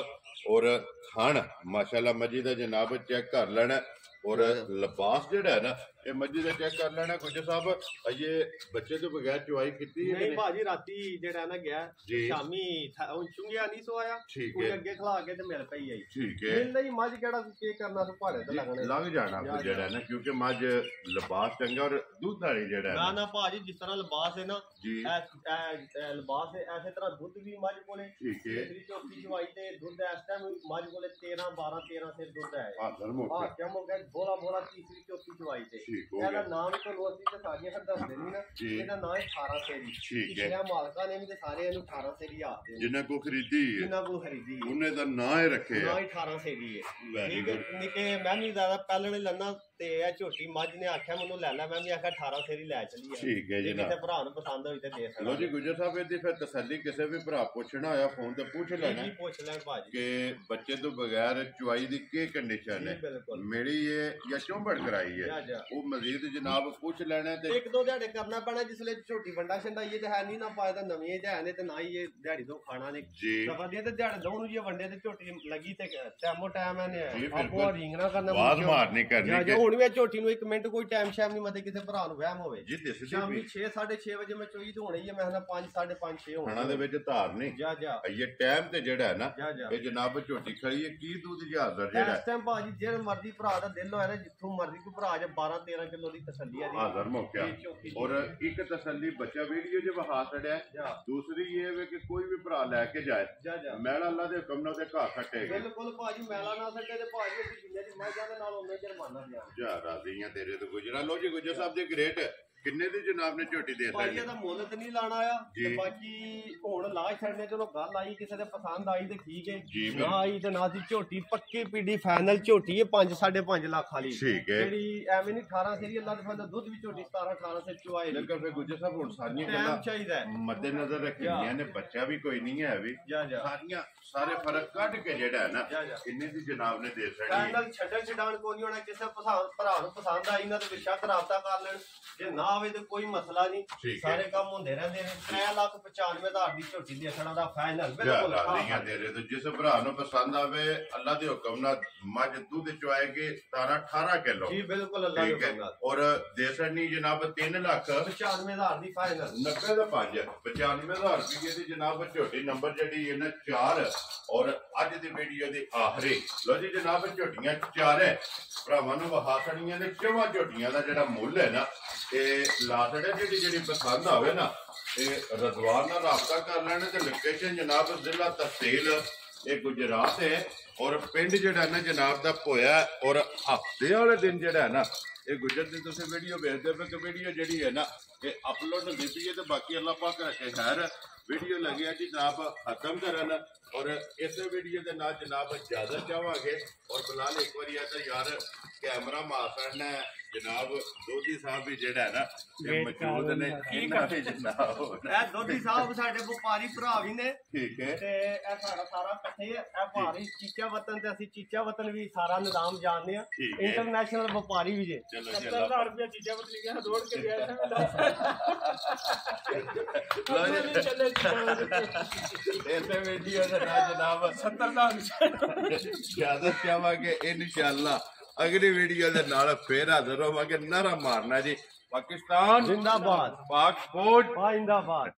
ਔਰ ਥਣ ਮਾਸ਼ਾਅੱਲਾ ਮੱਝੀ ਦਾ ਜਨਾਬ ਚੈੱਕ ਕਰ ਲੈਣਾ ਔਰ ਲਿਬਾਸ ਜਿਹੜਾ ਹੈ ਨਾ ਇਹ ਮੱਝੀ ਦਾ ਚੈੱਕ ਕਰ ਲੈਣਾ ਗੁੱਜਰ ਸਾਹਿਬ ਅਜੇ ਬੱਚੇ ਤੋਂ ਬਗੈਰ ਚੁਆਈ ਕੀਤੀ ਨਹੀਂ ਭਾਜੀ ਰਾਤੀ ਜਿਹੜਾ ਨਾ ਗਿਆ ਜੀ। ਸ਼ਾਮੀ ਉਹ ਚੁੰਗਿਆ ਨਹੀਂ ਸੋਇਆ ਠੀਕ ਕੋਈ ਹੈ ਅੱਗੇ ਖਲਾ ਕੇ ਤੇ ਮਿਲ ਪਈ ਆਈ ਠੀਕ ਹੈ ਮਿਲਦਾ ਹੀ ਮੱਝ ਕਿਹੜਾ ਕੀ ਕਰਨਾ ਤੂੰ ਭਾਰੇ ਤੇ ਲੱਗਣੇ ਲੰਘ ਜਾਣਾ ਫਿਰ ਜਿਹੜਾ ਨਾ ਕਿਉਂਕਿ ਮੱਝ ਲਿਬਾਸ ਚੰਗਾ ਔਰ ਦੁੱਧ ਵਾਲੀ ਜਿਹੜਾ ਨਾ ਨਾ ਭਾਜੀ ਜਿਸ ਤਰ੍ਹਾਂ ਲਿਬਾਸ ਹੈ ਨਾ ਜੀ ਇਹ ਲਿਬਾਸ ਹੈ ਐਸੇ ਤਰ੍ਹਾਂ ਦੁੱਧ ਵੀ ਮੱਝ ਕੋਲੇ ਠੀਕ ਹੈ ਤੀਸਰੀ ਚੌਥੀ ਚਵਾਈ ਤੇ ਦੁੱਧ ਇਸ ਟਾਈਮ ਮੱਝ ਕੋਲੇ 13 12 13 ਸਿਰ ਦੁੱਧ ਹੈ ਹਾਜ਼ਰ ਮੁੱਕ ਕਿਆ ਹੋ ਗਿਆ ਬੋਲਾ ਬੋਲਾ ਤੀਸਰੀ ਚੌਥੀ ਚਵਾਈ ਤੇ ਠੀਕ ਹੋ ਇਹਦਾ ਗਿਆ ਨਾਮ ਤੋਂ ਲੋਸੀ ਤੇ ਸਾਰੀਆਂ ਫਿਰ ਦੱਸ ਦੇਣੀ ਨਾ ਜੀ। ਇਹਦਾ ਨਾਮ ਹੈ 18 ਸੇਰੀ ਠੀਕ ਹੈ ਪਿਛਲੇ ਮਾਲਕਾਂ ਨੇ ਵੀ ਤੇ ਸਾਰੇ ਇਹਨੂੰ 18 ਸੇਰੀ ਆਖਦੇ ਨੇ ਜਿੰਨਾ ਕੋ ਖਰੀਦੀ ਹੈ ਜਿੰਨਾ ਕੋ ਖਰੀਦੀ ਹੈ ਉਹਨੇ ਦਾ ਨਾਂ ਹੀ ਰੱਖਿਆ ਨਾ 18 ਸੇਰੀ ਹੈ ਵੈਰੀ ਠੀਕ ਹੈ ਗੁੱਡ ਨਿੱਕੇ ਮੈਂ ਵੀ ਜ਼ਿਆਦਾ ਪਹਿਲਣੇ ਲੰਨਾ ਤੇ ਇਹ ਝੋਟੀ ਮੱਝ ਨੇ ਆਖਿਆ ਮੈਨੂੰ ਲੈ ਲੈ ਮੈਂ ਵੀ ਆਖਿਆ 18 ਸੇਰੀ ਲੈ ਚਲੀ ਆ ਠੀਕ ਹੈ ਜੇ ਜਨਾਬ ਕਿਸੇ ਭਰਾ ਨੂੰ ਪਸੰਦ ਹੋਈ ਤੇ ਦੇ ਲੋ ਸਕਦਾ ਜੀ ਗੁੱਜਰ ਸਾਹਿਬ ਇਹਦੀ ਫਿਰ ਤਸੱਲੀ ਕਿਸੇ ਵੀ ਭਰਾ ਪੁੱਛਣਾ ਹੋਇਆ ਫੋਨ ਤੇ ਪੁੱਛ ਲੈਣਾ ਜੀ ਪੁੱਛ ਲੈਣ ਭਾਜੀ ਕਿ ਬੱਚੇ ਤੋਂ ਬਗੈਰ ਚੁਆਈ ਦੀ ਕੀ ਕੰਡੀਸ਼ਨ ਜੀ ਹੈ ਬਿਲਕੁਲ ਮੇਰੀ ਹੈ ਜਾਂ ਚੌਂਬੜ ਕਰਾਈ ਜਾ ਹੈ ਜਾ ਉਹ ਮਜ਼ੀਦ ਜਨਾਬ ਪੁੱਛ ਲੈਣਾ ਤੇ ਇੱਕ ਦੋ ਦਿਹਾੜੇ ਕਰਨਾ ਪੈਣਾ ਜਿਸਲੇ ਝੋਟੀ ਵੰਡਾ ਛੰਡਾਈਏ ਤੇ ਹੈ ਨਹੀਂ ਨਾ ਪਾਇਆ ਤਾਂ ਨਵੀਂ ਹੈ ਨੇ ਤੇ ਨਾ ਹੀ ਇਹ ਦਿਹਾੜੀ ਤੋਂ ਖਾਣਾ ਨੇ ਜੀ ਸਫਰ ਦੀ ਤੇ ਦਿਹਾੜੇ ਦੋ ਨੂੰ ਜੇ ਵੰਡੇ ਤੇ ਝੋਟੀ ਲੱਗੀ ਤੇ ਟਾਈਮੋ ਟਾਈਮ ਇਹਨੇ ਜੀ, ਆਪੋ ਬਿਲਕੁਲ। ਰਿੰਗ ਨਾ ਕਰਨਾ ਆਵਾਜ਼ ਮਾਰਨੀ ਕਰਨੀ ਜਾਂ ਕਿ ਹੁਣ ਵੀ ਇਹ ਝੋਟੀ ਨੂੰ 1 ਮਿੰਟ ਕੋਈ ਟਾਈਮ ਸ਼ਾਮ ਨਹੀਂ ਮਤੇ ਕਿਸੇ ਭਰਾ ਨੂੰ ਵਹਿਮ ਹੋਵੇ ਜੀ ਦਿਸਦੀ ਸ਼ਾਮੀ ਵੀ 6 6:30 ਵਜੇ ਮੈਂ ਚੋਈ ਤੇ ਹੋਣੀ ਹੈ ਮੈਂ ਕਹਿੰਦਾ 5 5:30 6 ਖਾਣਾ ਹੋਣਾ ਦੇ ਵਿੱਚ ਧਾਰ ਨਹੀਂ ਜਾ ਜਾ ਇਹ ਟਾਈਮ ਤੇ ਜਿਹੜਾ ਹੈ ਨਾ ਜਾ ਜਾ ਇਹ ਜਨਾਬ ਝੋਟੀ ਖੜੀ ਹੈ ਕੀ ਦੁੱਧ ਜਹਾਜ਼ਰ ਜਿਹੜਾ ਇਸ ਟਾਈਮ ਭਾਜੀ ਜਿਹੜੇ ਮਰਜ਼ੀ ਭਰਾ ਦਾ ਦਿਲ ਹੋਇਆ ਨਾ ਜਿੱਥੋਂ ਮਰਜ਼ੀ ਕੋਈ ਭਰਾ ਜੇ 12 13 ਕਿਲੋ ਦੀ ਤਸੱਲੀ ਆ ਦੀ ਹਾਜ਼ਰ ਮੌਕਿਆ ਇਹ ਝੋਟੀ ਔਰ ਇੱਕ ਤਸੱਲੀ ਬੱਚਾ ਵੀਡੀਓ 'ਚ ਵਹਾ ਛੜਿਆ ਜਾ ਦੂਸਰੀ ਇਹ ਵੇ ਕਿ ਕੋਈ ਵੀ ਭਰਾ ਲੈ ਕੇ ਜਾਏ ਜਾ ਜਾ ਮੈਲ ਅੱਲਾ ਦੇ ਹੁਕਮ ਨਾਲ ਉਹਦੇ ਘਰ ਕੱਟੇਗਾ ਬਿਲਕੁਲ ਭਾਜੀ ਮੈਲਾ ਨਾ ਸੱਟੇ ਤੇ ਭਾਜੀ ਅਸੀਂ ਜਿੰਨੇ ਦੀ ਮੱਝਾਂ ਦੇ ਨਾਲ ਉਹਨੇ ਜੁਰਮਾਨਾ ਦਿਆ ਜਾ ਰਾਜ਼ੀਆਂ ਤੇਰੇ ਤੋਂ ਗੁਜਰਾ ਲੋ ਜੀ ਗੁਜਰ ਸਾਹਿਬ ਦੇ ਗ੍ਰੇਟ ਕਿੰਨੇ ਦੀ ਜਨਾਬ ਨੇ ਝੋਟੀ ਦੇ ਭਾਜੀ ਦਿੱਤੀ ਇਹਦਾ ਮੁੱਲ ਤੇ ਨਹੀਂ ਲਾਣਾ ਆ ਜੀ। ਤੇ ਬਾਕੀ ਹੁਣ ਲਾਜ ਛੱਡਨੇ ਚਲੋ ਗੱਲ ਆਈ ਕਿਸੇ ਦੇ ਪਸੰਦ ਆਈ ਤੇ ਠੀਕ ਹੈ ਜੀ, ਨਾ ਆਈ ਤੇ ਨਾ ਦੀ ਝੋਟੀ ਪੱਕੀ ਪੀੜੀ ਫਾਈਨਲ ਝੋਟੀ ਹੈ 5.5 ਲੱਖ ਵਾਲੀ ਠੀਕ ਹੈ ਜਿਹੜੀ ਐਵੇਂ ਨਹੀਂ 18 ਸੇਰੀ ਅੱਲਾ ਦੇ ਫਜ਼ਲ ਦੁੱਧ ਵੀ ਝੋਟੀ 17 18 ਸੇ ਚੁਆਏ ਨੇ ਲੇਕਿਨ ਫਿਰ ਗੁਜਰ ਸਾਹਿਬ ਹੁਣ ਸਾਰੀਆਂ ਟਾਈਮ ਗੱਲਾਂ ਚਾਹੀਦਾ ਹੈ। ਮੱਦੇ ਨਜ਼ਰ ਰੱਖਣੀਆਂ ਨੇ ਬੱਚਾ ਵੀ ਕੋਈ ਨਹੀਂ ਹੈ ਵੀ ਜਾ ਜਾ ਸਾਰੀਆਂ ਸਾਰੇ ਫਰਕ ਕੱਢ ਕੇ ਜਿਹੜਾ ਹੈ ਨਾ ਜਾ ਜਾ ਕਿੰਨੇ ਦੀ ਜਨਾਬ ਨੇ ਦੇ ਸਕਣੀ ਫਾਈਨਲ ਛੱਡਣ ਛਡਾਣ ਕੋਈ ਨਹੀਂ ਹੋਣਾ ਕਿਸੇ ਭਰਾ ਨੂੰ ਪਸੰਦ ਆਈ ਨਾ ਤੇ ਵਿਸ਼ਾ ਰਾਬਤਾ ਕਰ ਲੈਣ ਜੇ ਨਾ ਆਵੇ ਤੇ ਕੋਈ ਮਸਲਾ ਨਹੀਂ ਠੀਕ ਹੈ ਸਾਰੇ ਕੰਮ ਹੁੰਦੇ ਰਹਿੰਦੇ ਨੇ 3,95,000 ਦੀ ਝੋਟੀ ਦੀ ਅਸਣਾ ਦਾ ਫਾਈਨਲ ਜਾ ਬਿਲਕੁਲ ਰਾਜ਼ੀਆਂ ਤੇਰੇ ਤੋਂ ਜਿਸ ਭਰਾ ਨੂੰ ਪਸੰਦ ਆਵੇ ਅੱਲਾ ਦੇ ਹੁਕਮ ਨਾਲ ਮੱਝ ਦੁੱਧ ਚੁਆਏਗੇ 17 18 ਕਿਲੋ ਜੀ ਬਿਲਕੁਲ ਅੱਲਾ ਦੇ ਠੀਕ ਹੈ ਹੁਕਮ ਨਾਲ ਔਰ ਦੇ ਸਕਣੀ ਜਨਾਬ 3 ਲੱਖ 95,000 ਦੀ ਫਾਈਨਲ 90 ਦਾ 5 95,000 ਰੁਪਏ ਦੀ ਜਨਾਬ ਝੋਟੀ ਨੰਬਰ ਜਿਹੜੀ ਹੈ ਨਾ 4 ਔਰ ਅੱਜ ਦੀ ਵੀਡੀਓ ਦੀ ਆਖਰੀ ਲੋ ਜੀ ਜਨਾਬ ਝੋਟੀਆਂ 4 ਹੈ ਭਰਾਵਾਂ ਨੂੰ ਵਹਾ ਛੜੀਆਂ ਨੇ ਚੌਵਾਂ ਝੋਟੀਆਂ ਦਾ ਜਿਹੜਾ ਮੁੱਲ ਹੈ ਨਾ ਇਹ ਲਾਸੜੇ ਜਿਹੜੀ ਪਸੰਦ ਆਵੇ ਨਾ ਇਹ ਰਜ਼ਵਾਨ ਨਾਲ ਰਾਬਤਾ ਕਰ ਲੈਣ ਤੇ ਲੋਕੇਸ਼ਨ ਜਨਾਬ ਜ਼ਿਲ੍ਹਾ ਤਹਿਸੀਲ ਇਹ ਗੁਜਰਾਤ ਹੈ ਔਰ ਪਿੰਡ ਜਿਹੜਾ ਨਾ ਜਨਾਬ ਦਾ ਭੋਇਆ ਔਰ ਹਫਤੇ ਵਾਲੇ ਦਿਨ ਜਿਹੜਾ ਹੈ ਨਾ ਇਹ ਗੁਜਰ ਦੀ ਤੁਸੀਂ ਵੀਡੀਓ ਵੇਖਦੇ ਹੋ ਕਿ ਵੀਡੀਓ ਜਿਹੜੀ ਹੈ ਨਾ ਇਹ ਅਪਲੋਡ ਹੁੰਦੀ ਪਈ ਹੈ ਤੇ ਬਾਕੀ ਅੱਲਾਹ ਪਾਕ ਰੱਖੇ ਖੈਰ ਵੀਡੀਓ ਲੱਗਿਆ ਜੀ ਜਨਾਬ ਖਤਮ ਕਰਨ ਔਰ ਇਸੇ ਵੀਡੀਓ ਦੇ ਨਾਲ ਜਨਾਬ ਇਜਾਜ਼ਤ ਚਾਹਾਂਗੇ ਔਰ ਫਿਲਹਾਲ ਇੱਕ ਵਾਰੀ ਆ ਤਾਂ ਯਾਰ ਕੈਮਰਾ ਮਾਰਨਾ ਜਨਾਬ ਦੋਦੀ ਸਾਹਿਬ ਵੀ ਜਿਹੜਾ ਹੈ ਨਾ ਇਹ ਮੌਜੂਦ ਨੇ ਇਹਨਾਂ ਦੇ ਜਨਾਬ ਇਹ ਦੋਦੀ ਸਾਹਿਬ ਸਾਡੇ ਵਪਾਰੀ ਭਰਾ ਵੀ ਨੇ ਠੀਕ ਹੈ ਤੇ ਇਹ ਸਾਰਾ ਇਕੱਠੇ ਇਹ ਭਾਰੀ ਚੀਚਾ ਵਤਨ ਤੇ ਅਸੀਂ ਚੀਚਾ ਵਤਨ ਵੀ ਸਾਰਾ ਨਿਜ਼ਾਮ ਜਾਣਦੇ ਆ ਠੀਕ ਹੈ ਇੰਟਰਨੈਸ਼ਨਲ ਵਪਾਰੀ ਵੀ ਜੇ ਚਲੋ 70,000 ਰੁਪਏ ਚੀਚਾ ਵਤਨ ਗਿਆ ਦੌੜ ਕੇ ਗਿਆ ਇਸੇ ਵੀਡੀਓ ਦੇ ਨਾਲ ਜਨਾਬ 70,000 ਇਜਾਜ਼ਤ ਚਾਹਾਂਗੇ ਇਨਸ਼ਾਅੱਲਾ ਅਗਲੀ ਵੀਡੀਓ ਦੇ ਨਾਲ ਫੇਰ ਹਾਜ਼ਰ ਹੋਵਾਂਗੇ ਨਾਰਾ ਮਾਰਨਾ ਜੀ ਪਾਕਿਸਤਾਨ ਜ਼ਿੰਦਾਬਾਦ ਪਾਕ ਸਪੋਰਟ ਜਿੰਦਾਬਾਦ